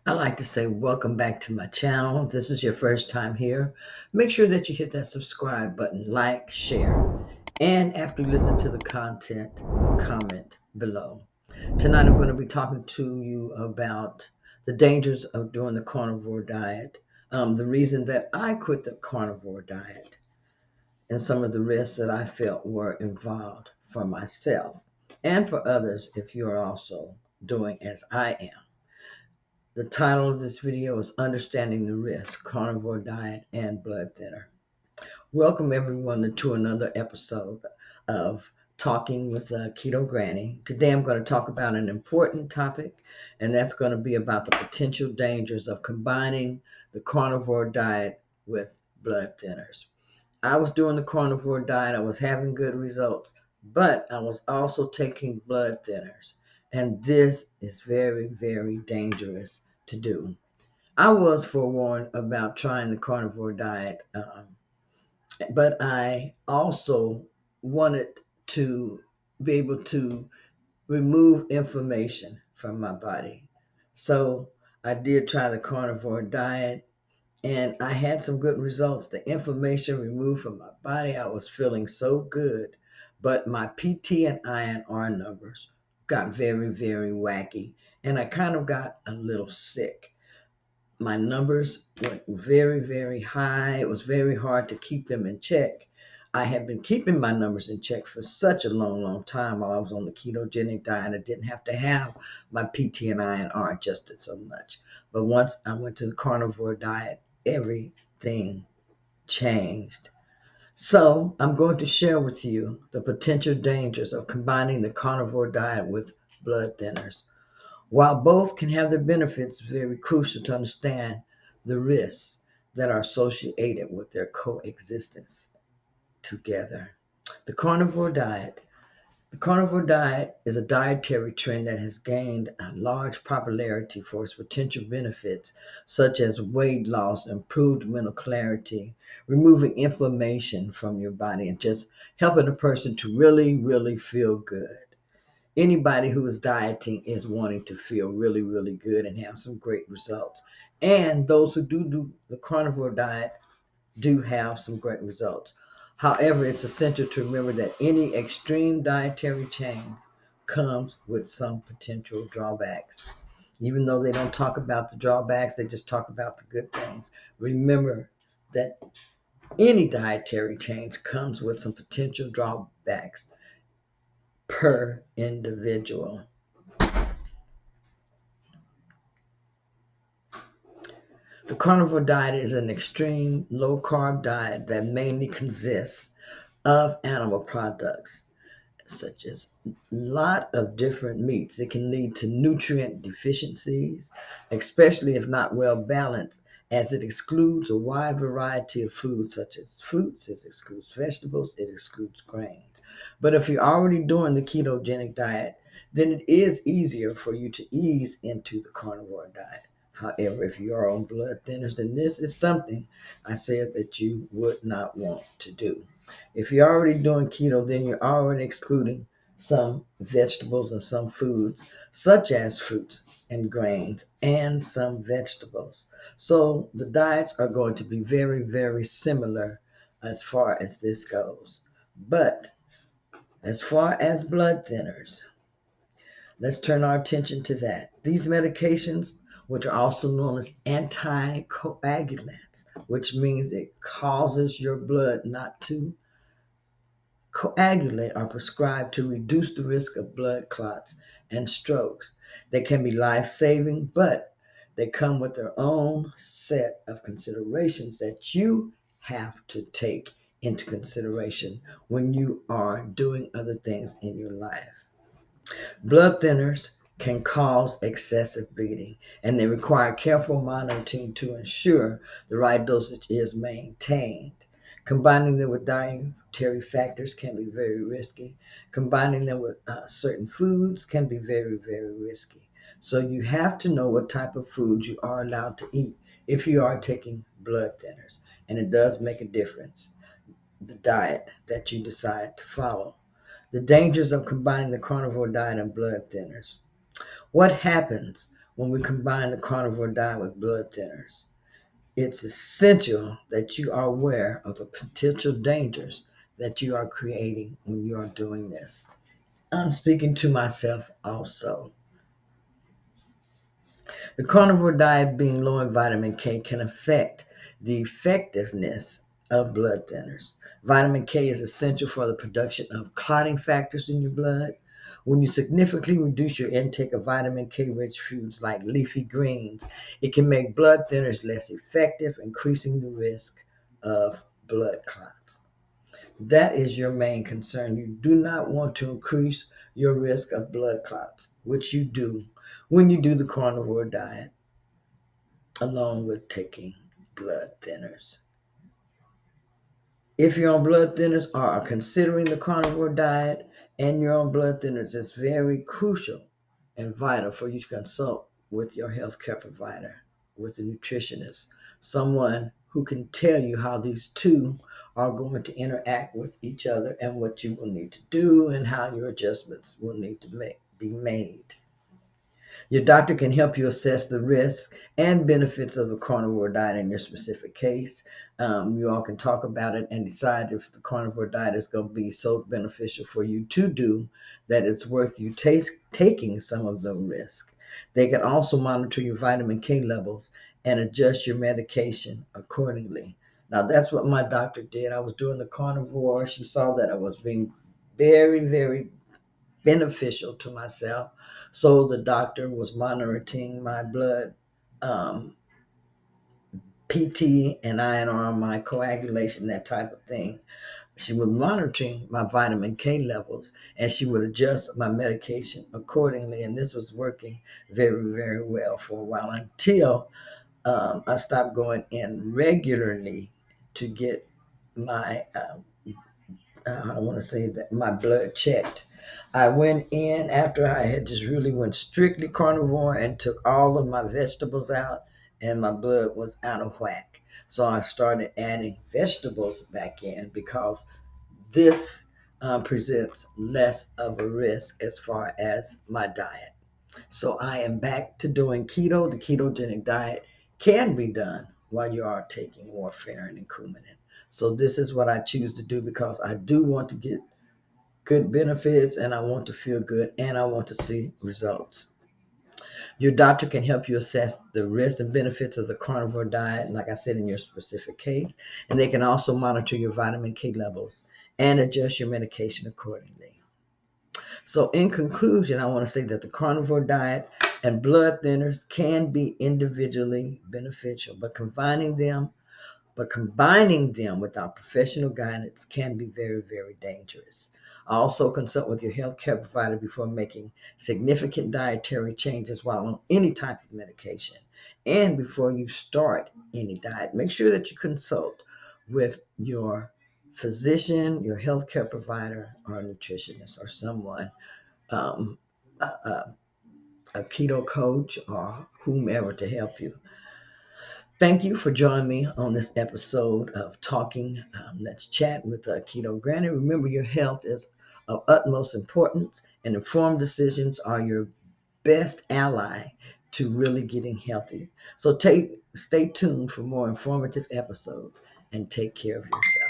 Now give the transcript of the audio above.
I like to say welcome back to my channel. If this is your first time here, make sure that you hit that subscribe button, like, share, and after you listen to the content, comment below. Tonight I'm going to be talking to you about the dangers of doing the carnivore diet, the reason that I quit the carnivore diet, and some of the risks that I felt were involved for myself and for others if you're also doing as I am. The title of this video is Understanding the Risk, Carnivore Diet and Blood Thinner. Welcome everyone to another episode of Talking with Keto Granny. Today I'm going to talk about an important topic, and that's going to be about the potential dangers of combining the carnivore diet with blood thinners. I was doing the carnivore diet, I was having good results, but I was also taking blood thinners, and this is very, very dangerous to do. I was forewarned about trying the carnivore diet, but I also wanted to be able to remove inflammation from my body. So I did try the carnivore diet, and I had some good results. The inflammation removed from my body. I was feeling so good, but my PT and INR numbers got very, very wacky, and I kind of got a little sick. My numbers went very, very high. It was very hard to keep them in check. I had been keeping my numbers in check for such a long, long time while I was on the ketogenic diet. I didn't have to have my PT and INR adjusted so much. But once I went to the carnivore diet, everything changed. So I'm going to share with you the potential dangers of combining the carnivore diet with blood thinners. While both can have their benefits, it's very crucial to understand the risks that are associated with their coexistence together. The carnivore diet. The carnivore diet is a dietary trend that has gained a large popularity for its potential benefits, such as weight loss, improved mental clarity, removing inflammation from your body, and just helping a person to really, really feel good. Anybody who is dieting is wanting to feel really, really good and have some great results. And those who do the carnivore diet do have some great results. However, it's essential to remember that any extreme dietary change comes with some potential drawbacks. Even though they don't talk about the drawbacks, they just talk about the good things. Remember that any dietary change comes with some potential drawbacks per individual. The carnivore diet is an extreme low-carb diet that mainly consists of animal products, such as a lot of different meats. It can lead to nutrient deficiencies, especially if not well balanced, as it excludes a wide variety of foods such as fruits, it excludes vegetables, it excludes grains. But if you're already doing the ketogenic diet, then it is easier for you to ease into the carnivore diet. However, if you are on blood thinners, then this is something I said that you would not want to do. If you're already doing keto, then you're already excluding some vegetables and some foods, such as fruits and grains and some vegetables. So the diets are going to be very, very similar as far as this goes. But as far as blood thinners, let's turn our attention to that. These medications, which are also known as anticoagulants, which means it causes your blood not to coagulate, are prescribed to reduce the risk of blood clots and strokes. They can be life-saving, but they come with their own set of considerations that you have to take into consideration when you are doing other things in your life. Blood thinners can cause excessive bleeding, and they require careful monitoring to ensure the right dosage is maintained. Combining them with dietary factors can be very risky. Combining them with certain foods can be very, very risky. So you have to know what type of foods you are allowed to eat if you are taking blood thinners. And it does make a difference, the diet that you decide to follow. The dangers of combining the carnivore diet and blood thinners. What happens when we combine the carnivore diet with blood thinners. It's essential that you are aware of the potential dangers that you are creating when you are doing this. I'm speaking to myself also. The carnivore diet, being low in vitamin K, can affect the effectiveness of blood thinners. Vitamin K is essential for the production of clotting factors in your blood. When you significantly reduce your intake of vitamin K rich foods like leafy greens, it can make blood thinners less effective, increasing the risk of blood clots. That is your main concern. You do not want to increase your risk of blood clots, which you do when you do the carnivore diet along with taking blood thinners. If you're on blood thinners or are considering the carnivore diet and you're on blood thinners, it's very crucial and vital for you to consult with your healthcare provider, with a nutritionist, someone who can tell you how these two are going to interact with each other and what you will need to do and how your adjustments will need to be made. Your doctor can help you assess the risks and benefits of a carnivore diet in your specific case. You all can talk about it and decide if the carnivore diet is going to be so beneficial for you to do that it's worth you taking some of the risk. They can also monitor your vitamin K levels and adjust your medication accordingly. Now, that's what my doctor did. I was doing the carnivore. She saw that I was being very, very beneficial to myself. So the doctor was monitoring my blood, um, PT and INR, my coagulation, that type of thing. She was monitoring my vitamin K levels and she would adjust my medication accordingly. And this was working very, very well for a while until I stopped going in regularly to get my I want to say that my blood checked. I went in after I had just really went strictly carnivore and took all of my vegetables out, and my blood was out of whack. So I started adding vegetables back in because this presents less of a risk as far as my diet. So I am back to doing keto. The ketogenic diet can be done while you are taking warfarin and Coumadin. So this is what I choose to do because I do want to get good benefits and I want to feel good and I want to see results. Your doctor can help you assess the risks and benefits of the carnivore diet, like I said, in your specific case. And they can also monitor your vitamin K levels and adjust your medication accordingly. So in conclusion, I want to say that the carnivore diet and blood thinners can be individually beneficial, but combining them without professional guidance can be very, very dangerous. Also consult with your healthcare provider before making significant dietary changes while on any type of medication. And before you start any diet, make sure that you consult with your physician, your healthcare provider, or a nutritionist, or someone, um, a, a keto coach, or whomever to help you. Thank you for joining me on this episode of Talking Let's Chat with Keto Granny. Remember, your health is of utmost importance, and informed decisions are your best ally to really getting healthy. So stay tuned for more informative episodes and take care of yourself.